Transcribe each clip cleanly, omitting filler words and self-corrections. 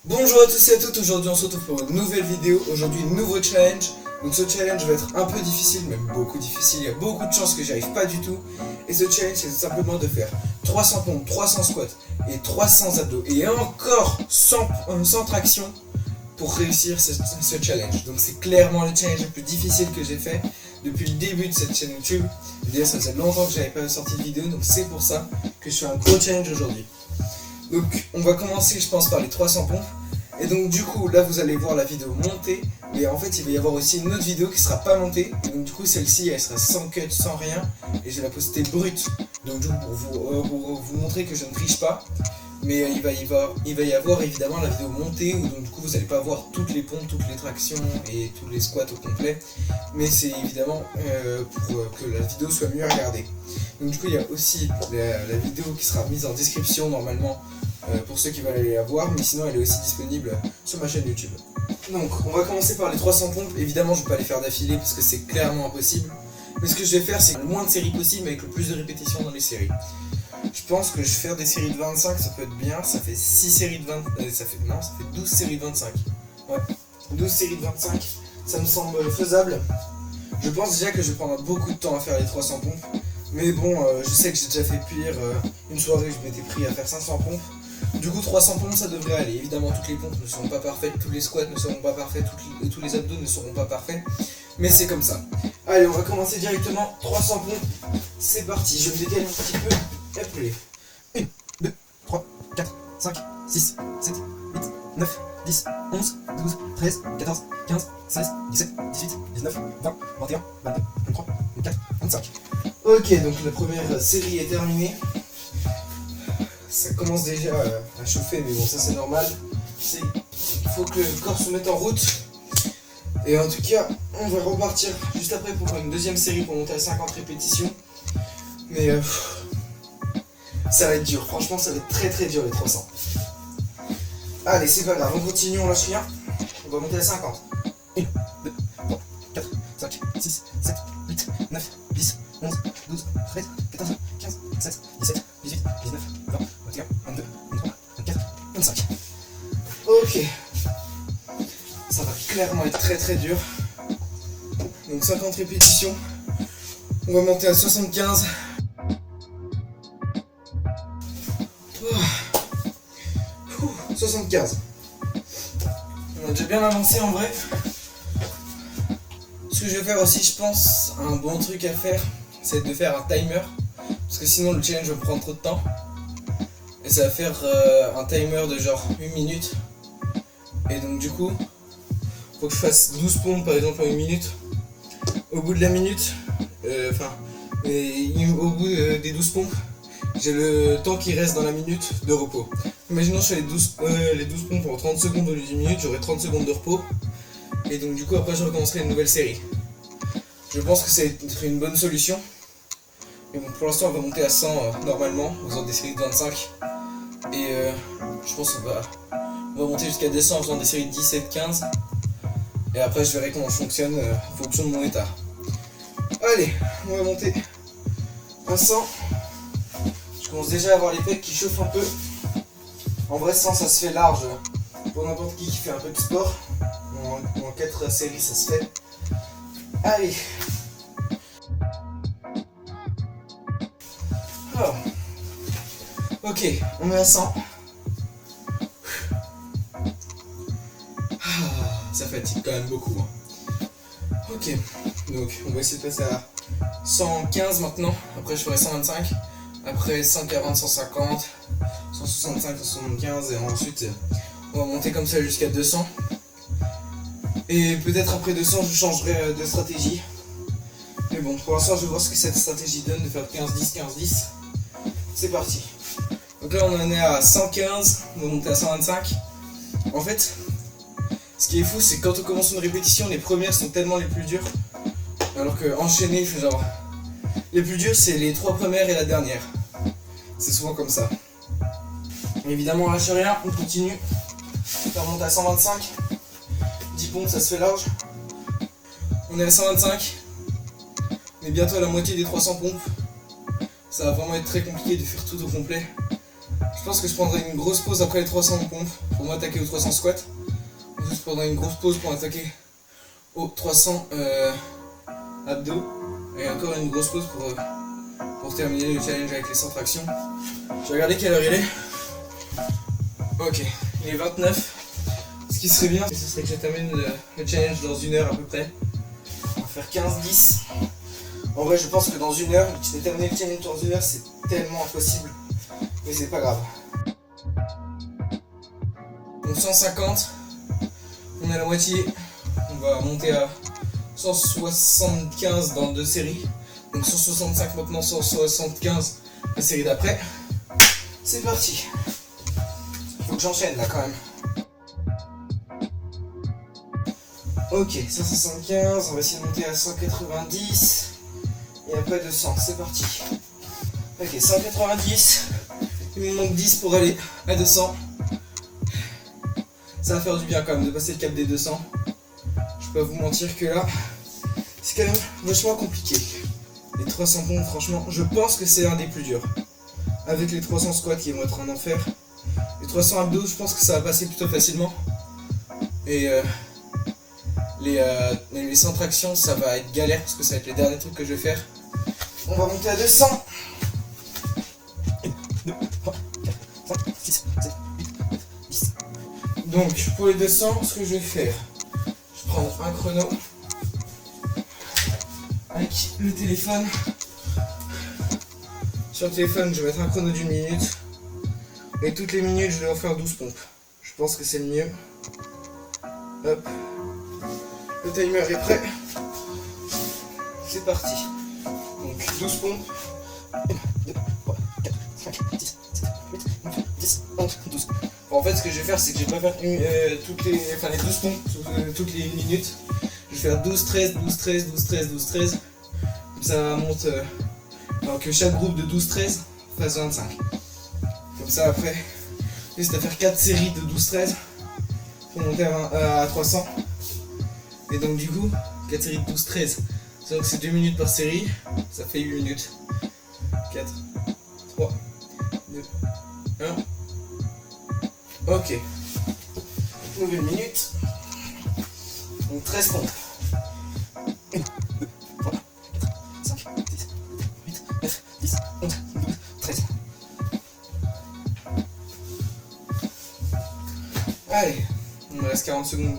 Bonjour à tous et à toutes, aujourd'hui on se retrouve pour une nouvelle vidéo, aujourd'hui nouveau challenge. Donc ce challenge va être un peu difficile, même beaucoup difficile, il y a beaucoup de chances que j'y arrive pas du tout. Et ce challenge c'est simplement de faire 300 pompes, 300 squats et 300 abdos et encore 100 tractions pour réussir ce challenge. Donc c'est clairement le challenge le plus difficile que j'ai fait depuis le début de cette chaîne YouTube. D'ailleurs ça faisait longtemps que j'avais pas sorti de vidéo, donc c'est pour ça que je fais un gros challenge aujourd'hui. Donc on va commencer je pense par les 300 pompes. Et donc du coup là vous allez voir la vidéo montée. Et en fait il va y avoir aussi une autre vidéo qui sera pas montée. Et donc du coup celle-ci elle sera sans cut, sans rien. Et je vais la poster brute. Donc du coup pour vous montrer que je ne triche pas. Mais il va y avoir évidemment la vidéo montée où donc du coup vous n'allez pas voir toutes les pompes, toutes les tractions et tous les squats au complet. Mais c'est évidemment pour que la vidéo soit mieux regardée. Donc du coup il y a aussi la vidéo qui sera mise en description normalement pour ceux qui veulent aller la voir, mais sinon elle est aussi disponible sur ma chaîne YouTube. Donc on va commencer par les 300 pompes. Évidemment je ne vais pas les faire d'affilée parce que c'est clairement impossible. Mais ce que je vais faire c'est le moins de séries possible avec le plus de répétitions dans les séries. Je pense que je vais faire des séries de 25, ça peut être bien. Ça fait 6 séries de 20... ça fait 12 séries de 25. Ouais, 12 séries de 25, ça me semble faisable. Je pense déjà que je vais prendre beaucoup de temps à faire les 300 pompes. Mais bon, je sais que j'ai déjà fait pire. Une soirée, je m'étais pris à faire 500 pompes. Du coup, 300 pompes, ça devrait aller. Évidemment, toutes les pompes ne seront pas parfaites, tous les squats ne seront pas parfaits, tous les abdos ne seront pas parfaits. Mais c'est comme ça. Allez, on va commencer directement. 300 pompes, c'est parti. Je me décale un petit peu. Hop, allez. 1, 2, 3, 4, 5, 6, 7, 8, 9, 10, 11, 12, 13, 14, 15, 16, 17, 18, 19, 20, 21, 22, 23, 24, 25. Ok, donc la première série est terminée. Ça commence déjà à chauffer, mais bon, ça c'est normal. Il faut que le corps se mette en route. Et en tout cas, on va repartir juste après pour faire une deuxième série pour monter à 50 répétitions. Mais ça va être dur, franchement ça va être très très dur les 300. Allez, c'est pas grave, on continue, on lâche rien. On va monter à 50. 1, 2, 3, 4, 5, 6, 7, 8, 9, 10, 11, 12, 13, 14, 15, 16, 17, 18, 19, 20, 21, 22, 23, 24, 25. Ok. Ça va clairement être très très dur. Donc 50 répétitions. On va monter à 75. 75. On a déjà bien avancé en vrai. Ce que je vais faire aussi, je pense, un bon truc à faire, c'est de faire un timer. Parce que sinon le challenge va prendre trop de temps. Et ça va faire un timer de genre 1 minute. Et donc du coup, faut que je fasse 12 pompes par exemple en 1 minute. Au bout de la minute, au bout des 12 pompes, j'ai le temps qui reste dans la minute de repos. Imaginons que je fais les 12 pompes en 30 secondes au lieu d'une minute, j'aurai 30 secondes de repos. Et donc du coup après je recommencerai une nouvelle série. Je pense que c'est une bonne solution. Mais bon, pour l'instant on va monter à 100 normalement, en faisant des séries de 25. Et je pense qu'on va monter jusqu'à 200 en faisant des séries de 17, 15. Et après je verrai comment je fonctionne en fonction de mon état. Allez, on va monter à 100. Je commence déjà à avoir les pecs qui chauffent un peu. En vrai 100 ça se fait large pour n'importe qui fait un peu de sport. En 4 séries ça se fait. Allez. Alors. Ok, on est à 100. Ça fatigue quand même beaucoup. Ok, donc on va essayer de passer à 115 maintenant. Après je ferai 125. Après 140, 150, 165, 175 et ensuite on va monter comme ça jusqu'à 200. Et peut-être après 200 je changerai de stratégie. Mais bon, pour l'instant je vais voir ce que cette stratégie donne de faire 15-10, 15-10. C'est parti. Donc là on en est à 115, on va monter à 125. En fait, ce qui est fou c'est que quand on commence une répétition, les premières sont tellement les plus dures. Alors que enchaîner, genre, les plus dures c'est les 3 premières et la dernière. C'est souvent comme ça. Évidemment on lâche rien, on continue. On remonte à 125. 10 pompes ça se fait large. On est à 125. On est bientôt à la moitié des 300 pompes. Ça va vraiment être très compliqué de faire tout au complet. Je pense que je prendrai une grosse pause après les 300 pompes pour m'attaquer aux 300 squats. Ensuite, je prendrai une grosse pause pour m'attaquer aux 300 abdos. Et encore une grosse pause pour terminer le challenge avec les 100 tractions. Je vais regarder quelle heure il est. Ok, il est 29. Ce qui serait bien, ce serait que je termine le challenge dans 1 heure à peu près. On va faire 15-10. En vrai, je pense que dans 1 heure, je vais terminer le challenge dans 1 heure, c'est tellement impossible. Mais c'est pas grave. Donc 150, on est à la moitié. On va monter à 175 dans 2 séries. Donc 165 maintenant, 175 la série d'après. C'est parti. Faut que j'enchaîne là quand même. Ok, 175, on va essayer de monter à 190. Et après 200, c'est parti. Ok, 190. Il me manque 10 pour aller à 200. Ça va faire du bien quand même de passer le cap des 200. Je peux pas vous mentir que là, c'est quand même vachement compliqué. Les 300 pompes, franchement, je pense que c'est un des plus durs. Avec les 300 squats qui vont être un enfer. Les 300 abdos, je pense que ça va passer plutôt facilement. Et les 100 tractions, ça va être galère parce que ça va être les derniers trucs que je vais faire. On va monter à 200. 1, 2, 3, 4, 5, 6, 7, 8, 9, 10. Donc pour les 200, ce que je vais faire, je prends un chrono avec le téléphone. Sur le téléphone, je vais mettre un chrono d'1 minute. Et toutes les minutes, je vais en faire 12 pompes. Je pense que c'est le mieux. Hop. Le timer est prêt. C'est parti. Donc 12 pompes. 1, 2, 3, 4, 5, 6, 7, 8, 9, 10, 11, 12. En fait, ce que je vais faire, c'est que je vais pas faire les 12 pompes toutes les minutes. Je vais faire 12, 13, 12, 13, 12, 13, 12, 13. Comme ça monte. Alors que chaque groupe de 12, 13 fasse 25. Comme ça, après, juste à faire 4 séries de 12, 13 pour monter à 300. Et donc, du coup, 4 séries de 12, 13. Donc, c'est 2 minutes par série. Ça fait 8 minutes. 4, 3, 2, 1. Ok. Nouvelle minute. Donc 13 pompes. 1, 2, 3, 4, 5, 6, 8, 9, 10, 11, 12, 13. Allez, il me reste 40 secondes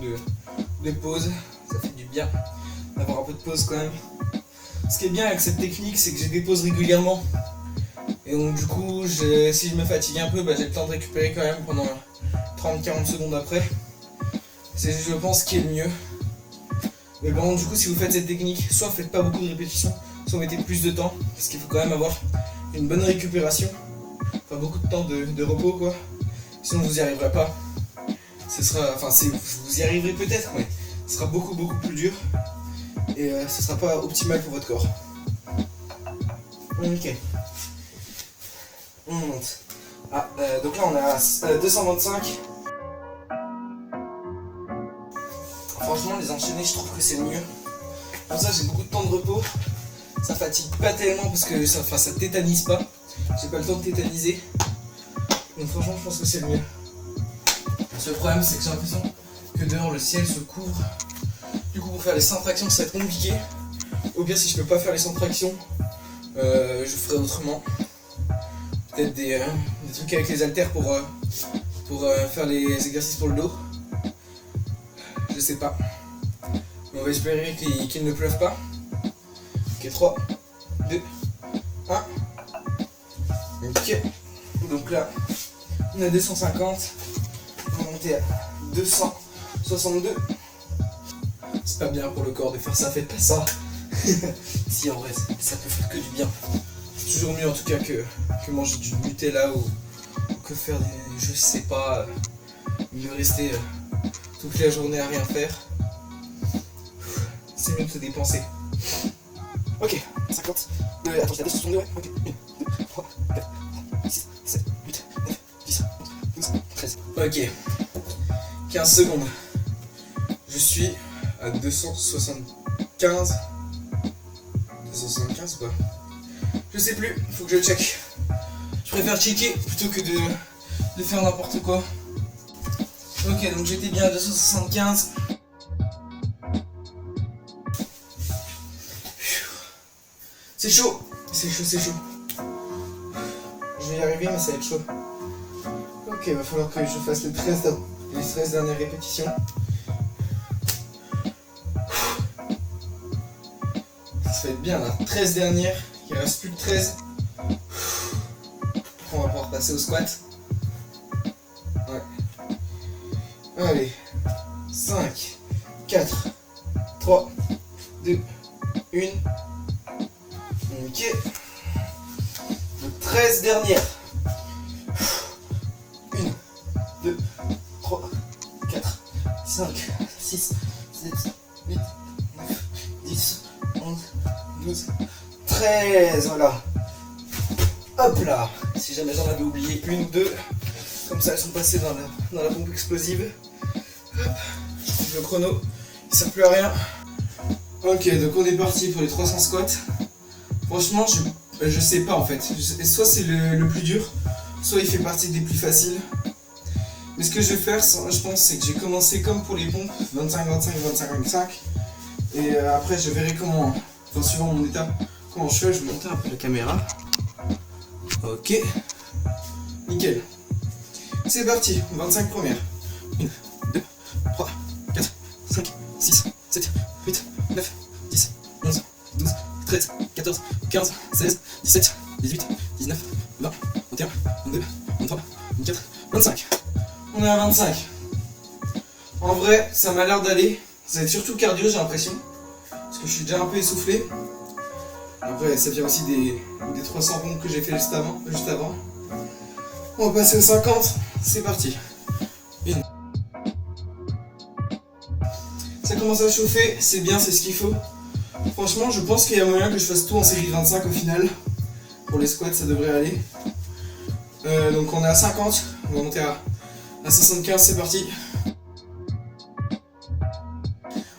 de pause. Ça fait du bien d'avoir un peu de pause quand même. Ce qui est bien avec cette technique, c'est que j'ai des pauses régulièrement. Et donc du coup, si je me fatigue un peu, j'ai le temps de récupérer quand même pendant 30-40 secondes après. C'est, je pense, ce qui est le mieux. Mais bon, du coup, si vous faites cette technique, soit faites pas beaucoup de répétitions, soit mettez plus de temps, parce qu'il faut quand même avoir une bonne récupération. Enfin, beaucoup de temps de repos, quoi. Sinon, vous y arriverez pas. Vous y arriverez peut-être, mais ce sera beaucoup plus dur. Et ce sera pas optimal pour votre corps. Ok. On monte. Donc là, on est à 225. Franchement, les enchaîner, je trouve que c'est le mieux. Comme ça, j'ai beaucoup de temps de repos. Ça fatigue pas tellement parce que ça tétanise pas. J'ai pas le temps de tétaniser. Donc franchement, je pense que c'est le mieux. Le seul problème, c'est que j'ai l'impression que dehors, le ciel se couvre. Du coup, pour faire les 100 tractions, ça va être compliqué. Ou bien, si je peux pas faire les 100 tractions, je ferai autrement. Peut-être des trucs avec les haltères pour faire les exercices pour le dos. Je sais pas. Mais on va espérer qu'il ne pleuve pas. Ok, 3, 2, 1. Ok. Donc là, on a 250. On va monter à 262. C'est pas bien pour le corps de faire ça, faites pas ça. Si, en vrai, ça peut faire que du bien. C'est toujours mieux en tout cas que manger du Nutella ou que faire des... je sais pas, mieux rester toute la journée à rien faire. C'est mieux de se dépenser. Ok, 50. Attends, j'ai 262, ouais. Ok, 1, 2, 3, 4, 5, 6, 7, 8, 9, 10, 11, 12, 13. Ok, 15 secondes. Je suis à 275. 275 ou quoi? Je sais plus, faut que je check. Je préfère checker plutôt que de faire n'importe quoi. Ok, donc j'étais bien à 275. C'est chaud, c'est chaud, c'est chaud. Je vais y arriver, mais ça va être chaud. Ok, il va falloir que je fasse les 13 dernières répétitions. Ça va être bien là, 13 dernières, il reste plus que 13. On va pouvoir passer au squat. Ouais. Allez, 5, 4, 3, 2, 1. Ok. Donc 13 dernières. 1, 2, 3, 4, 5, 6, 7, 8, 9, 10, 11, 12, 13. Voilà. Hop là. Si jamais j'en avais oublié une ou deux, comme ça elles sont passées dans la pompe explosive. Hop. Je trouve le chrono. Il sert plus à rien. Ok, donc on est parti pour les 300 squats. Franchement, je sais pas en fait. Soit c'est le plus dur, soit il fait partie des plus faciles. Mais ce que je vais faire, je pense, c'est que j'ai commencé comme pour les pompes, 25, 25, 25, 25. Et après, je verrai comment, enfin, suivant mon état, comment je fais. Je vais monter un peu la caméra. Ok. Nickel. C'est parti, 25 premières. 1, 2, 3, 4, 5, 6, 7, 8, 9, 10, 11, 12, 13, 14, 15, 16, 17, 18, 19, 20, 21, 22, 23, 24, 25. On est à 25. En vrai, ça m'a l'air d'aller. Ça va être surtout cardio, j'ai l'impression. Parce que je suis déjà un peu essoufflé. Après, ça vient aussi des 300 pompes que j'ai fait juste avant. On va passer aux 50. C'est parti. Une. Ça commence à chauffer. C'est bien, c'est ce qu'il faut. Franchement, je pense qu'il y a moyen que je fasse tout en série 25 au final. Pour les squats, ça devrait aller. Donc on est à 50. On va monter à 75, c'est parti.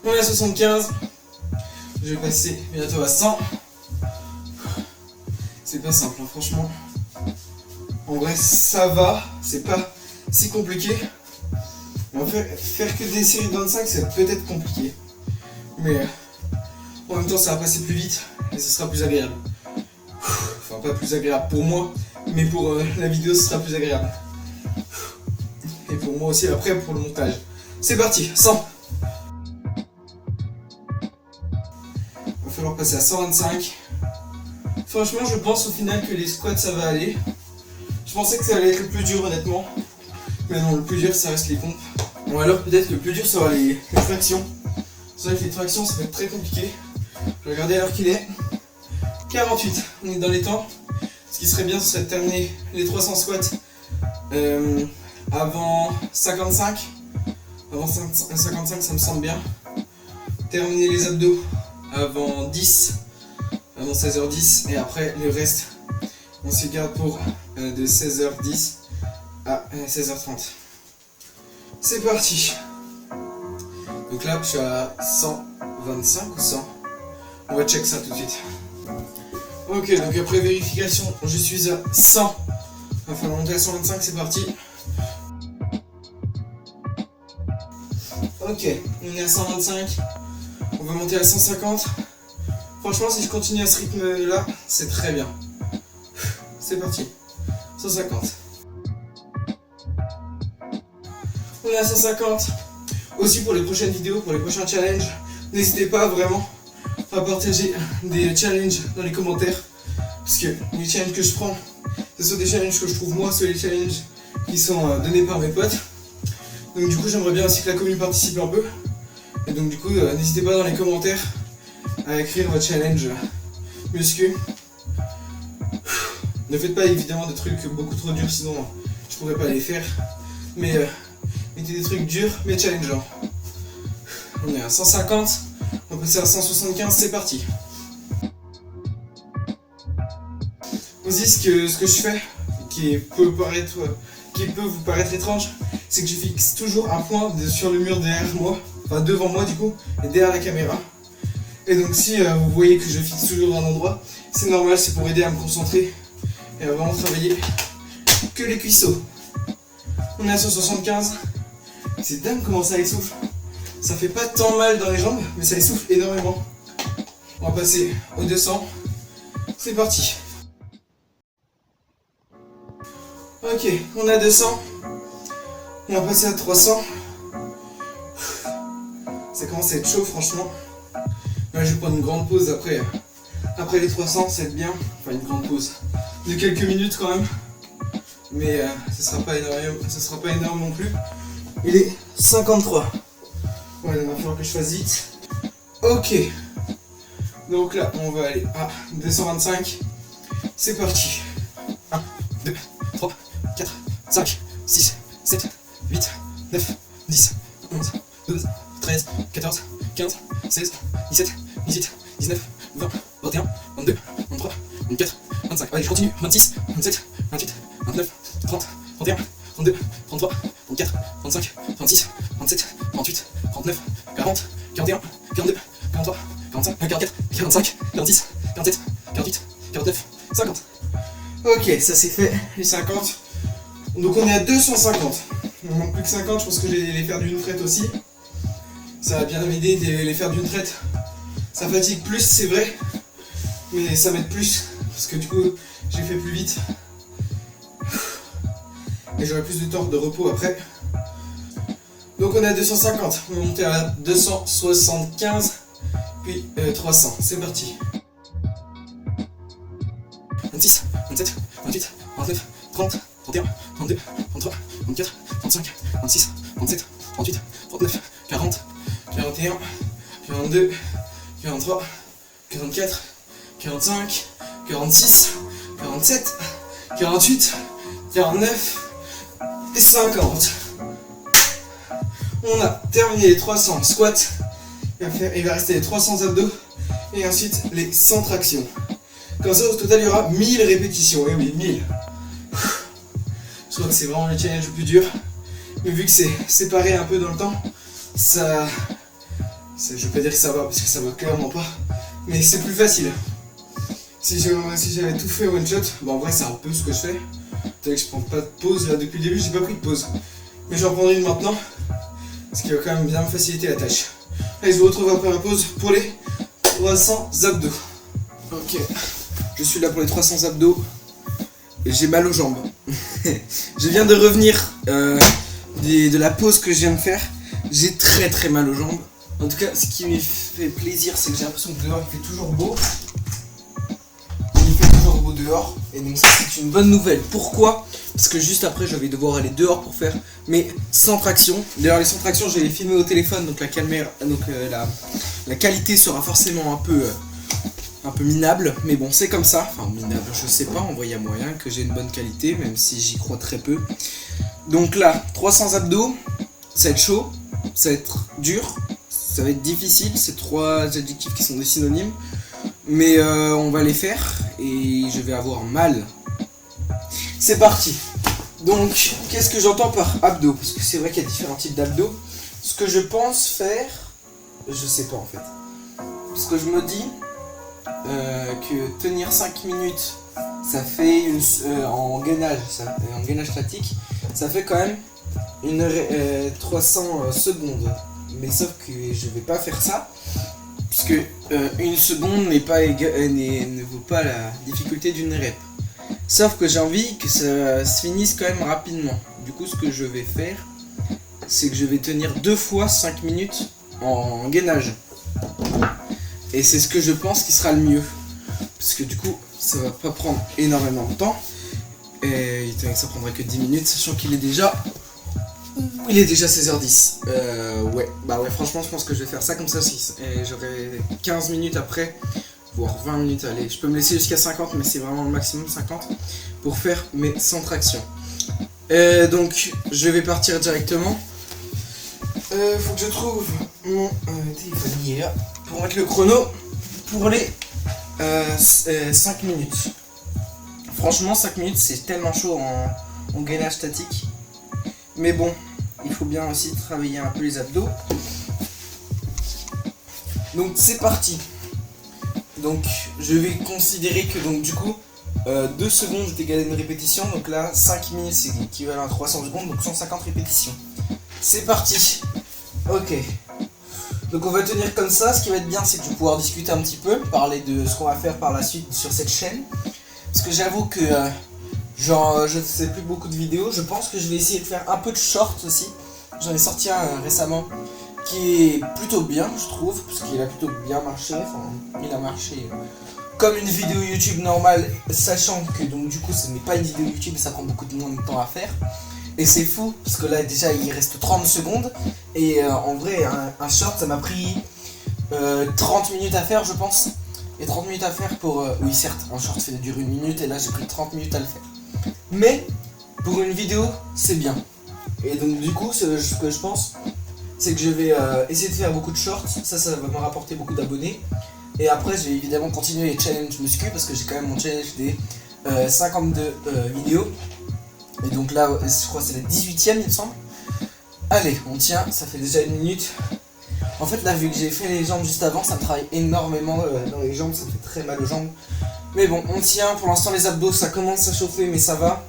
On est à 75. Je vais passer bientôt à 100. C'est pas simple, hein, franchement. En vrai, ça va. C'est pas si compliqué. Mais en fait, faire que des séries de 25, c'est peut-être compliqué. Mais en même temps, ça va passer plus vite et ce sera plus agréable. Enfin, pas plus agréable pour moi, mais pour la vidéo, ce sera plus agréable. Et pour moi aussi, après, pour le montage. C'est parti, 100. Il va falloir passer à 125. Franchement, je pense au final que les squats, ça va aller. Je pensais que ça allait être le plus dur, honnêtement. Mais non, le plus dur, ça reste les pompes. Bon, alors peut-être que le plus dur sera les tractions. C'est vrai que les tractions, ça va être très compliqué. Je vais regarder à l'heure qu'il est. 48, on est dans les temps. Ce qui serait bien, ce serait de terminer les 300 squats avant 55. Avant 55, ça me semble bien. Terminer les abdos avant 10. Avant 16h10. Et après, le reste, on s'y garde pour de 16h10 à 16h30. C'est parti. Donc là, je suis à 125 ou 100. On va check ça tout de suite. Ok, donc après vérification, je suis à 100. Il va falloir monter à 125, c'est parti. Ok, on est à 125. On va monter à 150. Franchement, si je continue à ce rythme-là, c'est très bien. C'est parti. 150. On est à 150. Aussi pour les prochaines vidéos, pour les prochains challenges, n'hésitez pas vraiment à partager des challenges dans les commentaires. Parce que les challenges que je prends, ce sont des challenges que je trouve moi, soit les challenges qui sont donnés par mes potes. Donc du coup, j'aimerais bien aussi que la commune participe un peu. Et donc du coup, n'hésitez pas dans les commentaires à écrire votre challenge muscu. Ne faites pas évidemment des trucs beaucoup trop durs, sinon je pourrais pas les faire. Mais mettez des trucs durs mais challengeants. On est à 150, on va passer à 175, c'est parti. Aussi ce que je fais, qui peut vous paraître étrange, c'est que je fixe toujours un point sur le mur derrière moi, enfin devant moi du coup, et derrière la caméra. Et donc si vous voyez que je fixe toujours un endroit, c'est normal, c'est pour aider à me concentrer et à vraiment travailler que les cuisseaux. On est à 175. C'est dingue comment ça essouffle. Ça fait pas tant mal dans les jambes, mais ça essouffle énormément. On va passer au 200. C'est parti. Ok, on a 200. On va passer à 300. Ça commence à être chaud franchement. Là je vais prendre une grande pause après les 300, ça va être bien. Enfin une grande pause de quelques minutes quand même. Mais ça sera pas énorme non plus. Il est 53. Ouais, il va falloir que je fasse vite. Ok. Donc là, on va aller à 225. C'est parti. 1, 2, 3, 4, 5, 6, 7, 8, 9, 10, 11, 12, 13, 14, 15, 16, 17, 18, 19, 20, 21, 22, 23, 24, 25. Allez, je continue. 26, 27, 28, 29, 30, 31, 32, 33, 34, 35, 36, 37, 38, 39, 40, 41, 42, 43, 45, 44, 45, 46, 47, 48, 49, 50. Ok, ça c'est fait, les 50. Donc on est à 250. Il ne manque plus que 50, je pense que je vais les faire d'une traite aussi. Ça va bien m'aider de les faire d'une traite. Ça fatigue plus, c'est vrai, mais ça m'aide plus, parce que du coup, j'ai fait plus vite. Et j'aurai plus de temps de repos après. Donc on est à 250, on va monter à 275, puis 300, c'est parti. 26, 27, 28, 29, 30, 31, 32, 33, 34, 35, 36, 37, 38, 39, 40, 41, 42, 43, 44, 45, 46, 47, 48, 49 et 50. On a terminé les 300 squats. Il va rester les 300 abdos et ensuite les 100 tractions. Comme ça, au total, il y aura 1000 répétitions. Et oui, 1000. Je crois que c'est vraiment le challenge le plus dur. Mais vu que c'est séparé un peu dans le temps, je vais pas dire que ça va, parce que ça va clairement pas. Mais c'est plus facile. Si j'avais tout fait one shot, bon en vrai c'est un peu ce que je fais. Vous savez que je prends pas de pause là depuis le début, j'ai pas pris de pause. Mais j'en prendrai une maintenant. Ce qui va quand même bien me faciliter la tâche. Allez, je vous retrouve après la pause pour les 300 abdos. Ok, je suis là pour les 300 abdos. Et j'ai mal aux jambes. Je viens de revenir de la pause que je viens de faire. J'ai très mal aux jambes. En tout cas, ce qui me fait plaisir, c'est que j'ai l'impression que dehors il fait toujours beau. Il fait toujours beau dehors. Et donc ça, c'est une bonne nouvelle. Pourquoi ? Parce que juste après, je vais devoir aller dehors pour faire mes 100 tractions. D'ailleurs, les 100 tractions, je vais les filmer au téléphone. Donc la qualité sera forcément un peu minable. Mais bon, c'est comme ça. Enfin, minable, je sais pas. En vrai, il y a moyen que j'ai une bonne qualité, même si j'y crois très peu. Donc là, 300 abdos. Ça va être chaud. Ça va être dur. Ça va être difficile, c'est 3 adjectifs qui sont des synonymes. Mais on va les faire et je vais avoir mal. C'est parti. Donc, qu'est-ce que j'entends par abdos? Parce que c'est vrai qu'il y a différents types d'abdos. Ce que je pense faire, je sais pas en fait. Parce que je me dis que tenir 5 minutes, ça fait en gainage statique, ça fait quand même 300 secondes. Mais sauf que je vais pas faire ça, puisque une seconde ne vaut pas la difficulté d'une rep. Sauf que j'ai envie que ça se finisse quand même rapidement. Du coup, ce que je vais faire, c'est que je vais tenir 2 fois 5 minutes en gainage. Et c'est ce que je pense qui sera le mieux. Parce que du coup, ça va pas prendre énormément de temps. Et ça prendra que 10 minutes, sachant qu'il est déjà... Il est déjà 16h10. Ouais, franchement, je pense que je vais faire ça comme ça aussi. Et j'aurai 15 minutes après, voire 20 minutes. Allez, je peux me laisser jusqu'à 50, mais c'est vraiment le maximum 50 pour faire mes 100 tractions. Donc, je vais partir directement. Faut que je trouve mon téléphone hier pour mettre le chrono pour les 5 minutes. Franchement, 5 minutes, c'est tellement chaud en gainage statique. Mais bon, il faut bien aussi travailler un peu les abdos. Donc c'est parti. Donc je vais considérer que donc du coup 2 secondes est égal à une répétition, donc là 5 minutes c'est équivalent à 300 secondes, donc 150 répétitions. C'est parti. Ok. Donc on va tenir comme ça. Ce qui va être bien, c'est que je vais pouvoir discuter un petit peu, parler de ce qu'on va faire par la suite sur cette chaîne. Parce que j'avoue que je ne fais plus beaucoup de vidéos. Je pense que je vais essayer de faire un peu de shorts aussi. J'en ai sorti un récemment qui est plutôt bien, je trouve, parce qu'il a plutôt bien marché. Enfin, il a marché comme une vidéo YouTube normale, sachant que donc du coup ce n'est pas une vidéo YouTube et ça prend beaucoup moins de temps à faire. Et c'est fou, parce que là déjà il reste 30 secondes. Et en vrai, un short ça m'a pris 30 minutes à faire, je pense. Et 30 minutes à faire pour... oui certes, un short fait durer 1 minute et là j'ai pris 30 minutes à le faire. Mais pour une vidéo, c'est bien. Et donc du coup, ce que je pense, c'est que je vais essayer de faire beaucoup de shorts. Ça va me rapporter beaucoup d'abonnés. Et après, je vais évidemment continuer les challenges muscu parce que j'ai quand même mon challenge des 52 vidéos. Et donc là, je crois que c'est la 18ème, il me semble. Allez, on tient, ça fait déjà 1 minute. En fait, là, vu que j'ai fait les jambes juste avant, ça me travaille énormément dans les jambes, ça me fait très mal aux jambes. Mais bon, on tient. Pour l'instant, les abdos, ça commence à chauffer, mais ça va.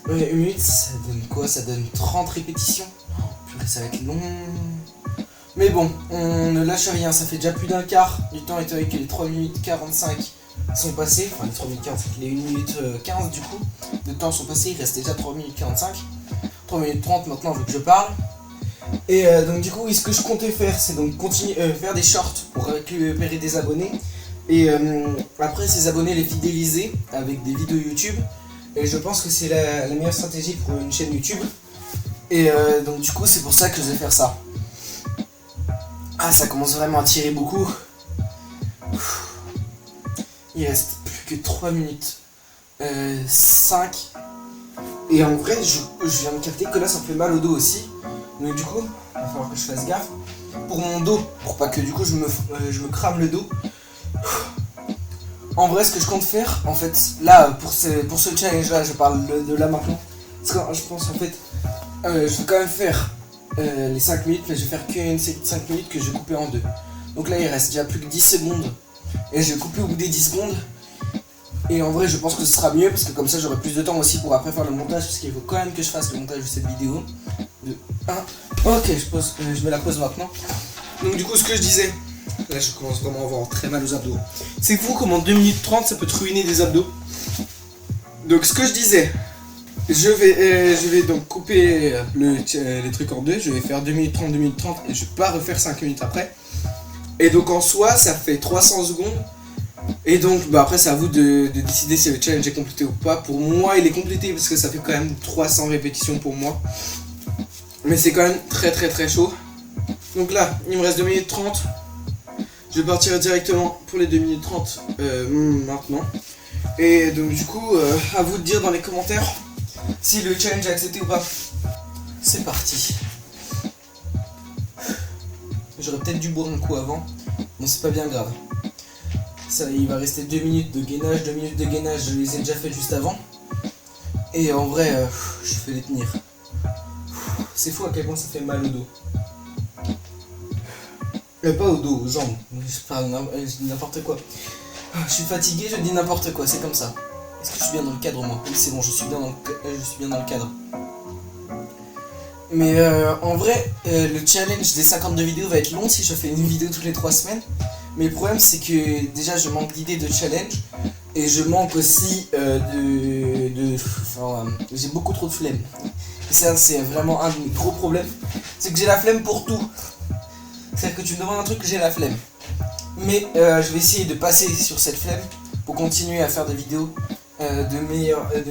1 minute, ça donne quoi? Ça donne 30 répétitions. Oh, purée, ça va être long. Mais bon, on ne lâche rien, ça fait déjà plus d'un quart du temps, étant donné que les 3 minutes 45 sont passées. Enfin, les 3 minutes 45, les 1 minute 15 du coup, de temps sont passés, il reste déjà 3 minutes 45. 3 minutes 30 maintenant, vu que je parle. Et donc du coup, oui, ce que je comptais faire, c'est donc continuer faire des shorts pour récupérer des abonnés. Et après, ces abonnés, les fidéliser avec des vidéos YouTube. Et je pense que c'est la meilleure stratégie pour une chaîne YouTube. Et donc du coup, c'est pour ça que je vais faire ça. Ah, ça commence vraiment à tirer beaucoup. Il reste plus que 3 minutes 5. Et en vrai, je viens de capter que là, ça me fait mal au dos aussi. Donc du coup, il va falloir que je fasse gaffe. Pour mon dos, pour pas que du coup je me crame le dos. En vrai, ce que je compte faire, en fait, là, pour ce challenge là, je parle de là maintenant. Parce que je pense en fait, je vais quand même faire les 5 minutes, mais je vais faire qu'une série de 5 minutes que je vais couper en deux. Donc là, il reste déjà plus que 10 secondes. Et je vais couper au bout des 10 secondes. Et en vrai, je pense que ce sera mieux parce que comme ça, j'aurai plus de temps aussi pour après faire le montage. Parce qu'il faut quand même que je fasse le montage de cette vidéo. De 1. Ok, je mets la pause maintenant. Donc, du coup, ce que je disais, là, je commence vraiment à avoir très mal aux abdos. C'est fou comment 2 minutes 30 ça peut te ruiner des abdos. Donc, ce que je disais, je vais donc couper les trucs en deux. Je vais faire 2 minutes 30, 2 minutes 30 et je vais pas refaire 5 minutes après. Et donc, en soi, ça fait 300 secondes. Et donc bah après c'est à vous de décider si le challenge est complété ou pas. Pour moi il est complété parce que ça fait quand même 300 répétitions pour moi. Mais c'est quand même très chaud. Donc là il me reste 2 minutes 30. Je vais partir directement pour les 2 minutes 30 maintenant. Et donc du coup à vous de dire dans les commentaires si le challenge est accepté ou pas. C'est parti. J'aurais peut-être dû boire un coup avant. Mais c'est pas bien grave. Ça, il va rester 2 minutes de gainage. 2 minutes de gainage, je les ai déjà fait juste avant. Et en vrai, je fais les tenir. C'est fou à quel point ça fait mal au dos. Pas au dos, aux jambes. Je parle n'importe quoi. Je suis fatigué, je dis n'importe quoi, c'est comme ça. Est-ce que je suis bien dans le cadre moi? Oui, c'est bon, je suis bien dans le cadre. Mais en vrai, le challenge des 52 vidéos va être long si je fais une vidéo toutes les 3 semaines. Mais le problème c'est que déjà je manque d'idées de challenge et je manque aussi j'ai beaucoup trop de flemme. Et ça c'est vraiment un de mes gros problèmes. C'est que j'ai la flemme pour tout. C'est-à-dire que tu me demandes un truc que j'ai la flemme. Mais je vais essayer de passer sur cette flemme pour continuer à faire des vidéos de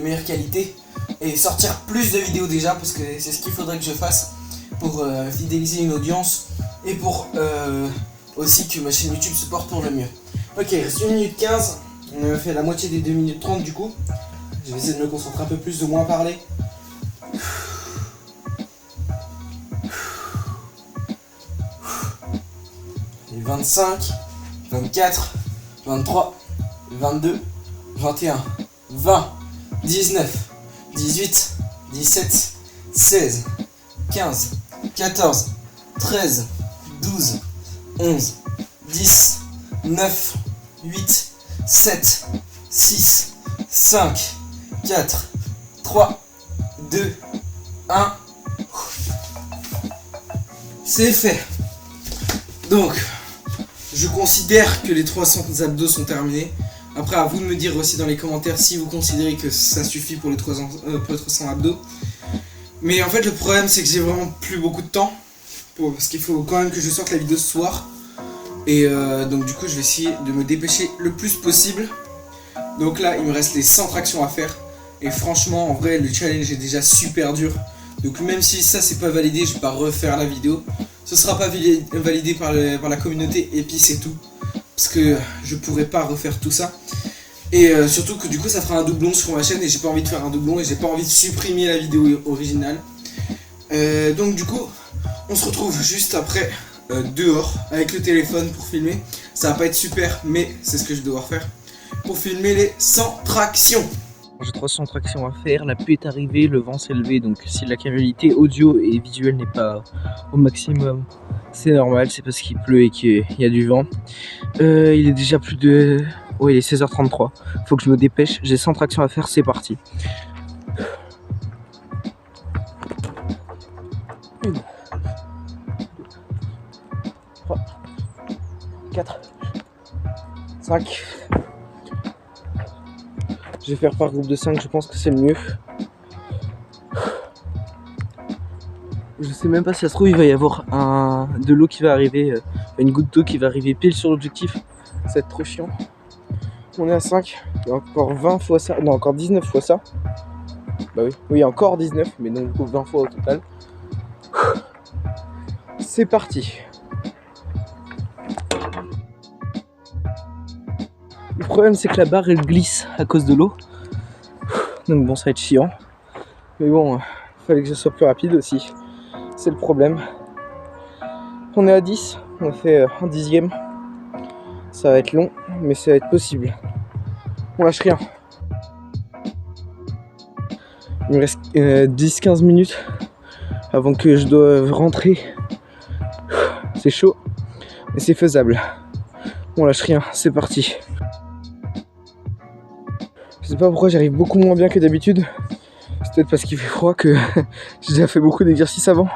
meilleure qualité. Et sortir plus de vidéos déjà parce que c'est ce qu'il faudrait que je fasse pour fidéliser une audience et pour aussi que ma chaîne YouTube se porte pour le mieux. Ok, il reste 1 minute 15. On a fait la moitié des 2 minutes 30 du coup. Je vais essayer de me concentrer un peu plus, de moins parler. Et 25, 24, 23, 22, 21, 20, 19, 18, 17, 16, 15, 14, 13, 12, 11, 10, 9, 8, 7, 6, 5, 4, 3, 2, 1. C'est fait. Donc, je considère que les 300 abdos sont terminés. Après, à vous de me dire aussi dans les commentaires si vous considérez que ça suffit pour les 300 abdos. Mais en fait, le problème, c'est que j'ai vraiment plus beaucoup de temps. Parce qu'il faut quand même que je sorte la vidéo ce soir. Et donc du coup, je vais essayer de me dépêcher le plus possible. Donc là, il me reste les 100 tractions à faire. Et franchement, en vrai, le challenge est déjà super dur. Donc même si ça, c'est pas validé, je vais pas refaire la vidéo. Ce sera pas validé par la communauté, et puis c'est tout. Parce que je pourrais pas refaire tout ça. Et surtout que du coup, ça fera un doublon sur ma chaîne. Et j'ai pas envie de faire un doublon. Et j'ai pas envie de supprimer la vidéo originale. Donc du coup, on se retrouve juste après dehors avec le téléphone pour filmer. Ça va pas être super, mais c'est ce que je vais devoir faire pour filmer les 100 tractions. J'ai 300 tractions à faire, la pluie est arrivée, le vent s'est levé, donc si la qualité audio et visuelle n'est pas au maximum, c'est normal, c'est parce qu'il pleut et qu'il y a du vent. Il est déjà plus de... Ouais, il est 16h33, faut que je me dépêche, j'ai 100 tractions à faire, c'est parti. 1, 2, 3, 4, 5... Je vais faire par groupe de 5, je pense que c'est le mieux. Je sais même pas si ça se trouve, il va y avoir de l'eau qui va arriver, une goutte d'eau qui va arriver pile sur l'objectif. Ça va être trop chiant. On est à 5, il y a encore 20 fois ça, non encore 19 fois ça. Bah oui, oui encore 19, mais donc 20 fois au total. C'est parti. Le problème c'est que la barre elle glisse à cause de l'eau. Donc bon, ça va être chiant. Mais bon, il fallait que je sois plus rapide aussi. C'est le problème. On est à 10, on a fait un dixième. Ça va être long, mais ça va être possible. On lâche rien. Il me reste 10-15 minutes avant que je doive rentrer. C'est chaud, mais c'est faisable. On lâche rien, c'est parti. Je sais pas pourquoi j'arrive beaucoup moins bien que d'habitude. C'est peut-être parce qu'il fait froid que j'ai déjà fait beaucoup d'exercices avant.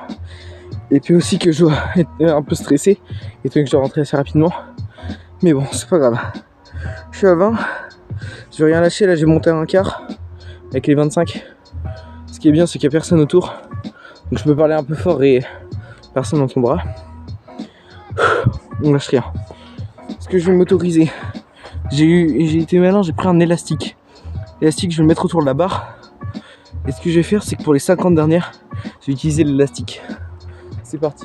Et puis aussi que je dois être un peu stressé. Et puis que je dois rentrer assez rapidement. Mais bon, c'est pas grave. Je suis à 20. Je vais rien lâcher. Là, j'ai monté à un quart avec les 25. Ce qui est bien, c'est qu'il n'y a personne autour. Donc je peux parler un peu fort et personne n'entendra. On lâche rien. Ce que je vais m'autoriser. J'ai été malin, j'ai pris un élastique. L'élastique, je vais le mettre autour de la barre. Et ce que je vais faire, c'est que pour les 50 dernières, je vais utiliser l'élastique. C'est parti.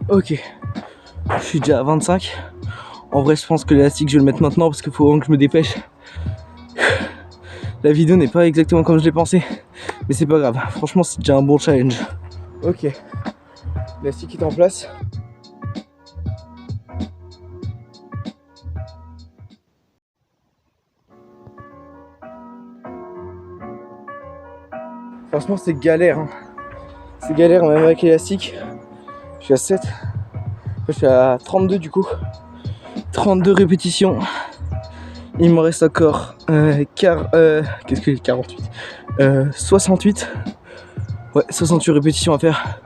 Ok. Je suis déjà à 25. En vrai, je pense que l'élastique, je vais le mettre maintenant parce qu'il faut vraiment que je me dépêche. La vidéo n'est pas exactement comme je l'ai pensé, mais c'est pas grave. Franchement, c'est déjà un bon challenge. Ok, l'élastique est en place. Franchement, c'est galère. Hein. C'est galère même avec l'élastique. Je suis à 7. Enfin, je suis à 32 du coup. 32 répétitions. Il me reste encore qu'est-ce que 48 68. Ouais, 68 répétitions à faire.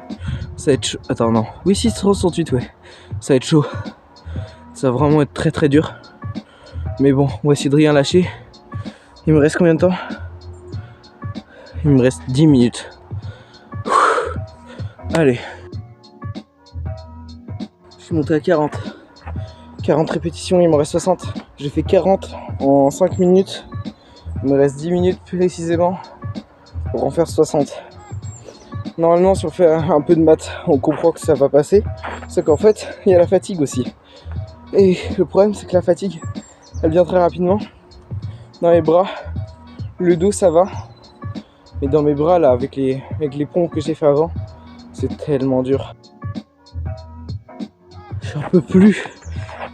Ça va être chaud. Attends, non. Oui, si, 68, ouais. Ça va être chaud. Ça va vraiment être très très dur. Mais bon, on va essayer de rien lâcher. Il me reste combien de temps? Il me reste 10 minutes. Allez. Je suis monté à 40. 40 répétitions, il me reste 60. J'ai fait 40 en 5 minutes. Il me reste 10 minutes précisément pour en faire 60. Normalement, si on fait un peu de maths, on comprend que ça va passer. C'est qu'en fait, il y a la fatigue aussi. Et le problème, c'est que la fatigue, elle vient très rapidement. Dans les bras, le dos, ça va. Mais dans mes bras, là, avec les pompes que j'ai fait avant, c'est tellement dur. J'en peux plus.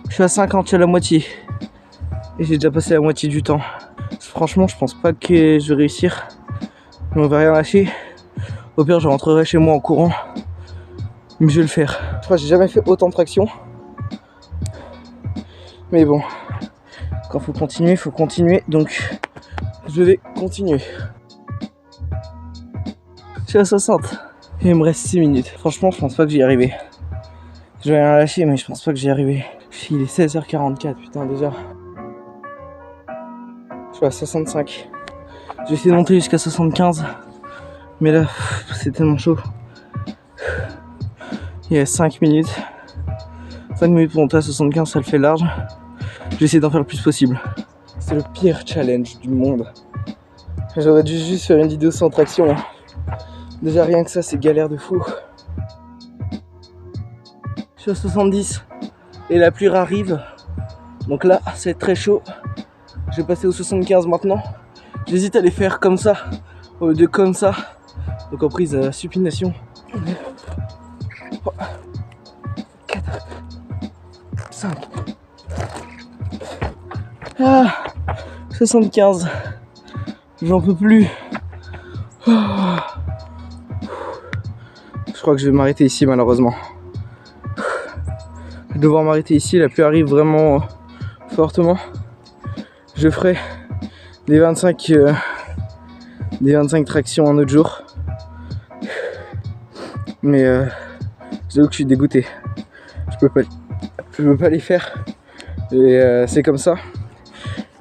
Je suis à 50, je suis à la moitié. Et j'ai déjà passé la moitié du temps. franchement, je pense pas que je vais réussir. Mais on va rien lâcher. Au pire, je rentrerai chez moi en courant. Mais je vais le faire. Je crois que j'ai jamais fait autant de traction. Mais bon, quand faut continuer. Donc, je vais continuer. Je suis à 60. Et il me reste 6 minutes. Franchement, je pense pas que j'y vais arriver. Je vais rien lâcher, mais je pense pas que j'y vais arriver. Il est 16h44, putain, déjà. Je suis à 65. Je vais essayer de monter jusqu'à 75. Mais là, c'est tellement chaud. Il y a 5 minutes. 5 minutes pour monter à 75, ça le fait large. Je vais essayer d'en faire le plus possible. C'est le pire challenge du monde. J'aurais dû juste faire une vidéo sans traction. Déjà rien que ça, c'est galère de fou. Je suis à 70 et la pluie arrive. Donc là, c'est très chaud. Je vais passer au 75 maintenant. J'hésite à les faire comme ça au lieu de comme ça. Donc en prise à supination. 4, 5. 75. J'en peux plus. Je crois que je vais m'arrêter ici malheureusement. Je vais devoir m'arrêter ici, la pluie arrive vraiment fortement. Je ferai des 25 tractions un autre jour. Mais j'avoue que je suis dégoûté. Je peux pas les faire. Et c'est comme ça.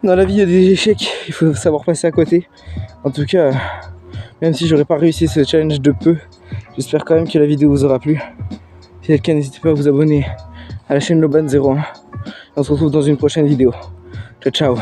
Dans la vie, il y a des échecs, il faut savoir passer à côté. En tout cas, même si j'aurais pas réussi ce challenge de peu, j'espère quand même que la vidéo vous aura plu. Si c'est le cas, n'hésitez pas à vous abonner à la chaîne Loban01. On se retrouve dans une prochaine vidéo. Ciao, ciao.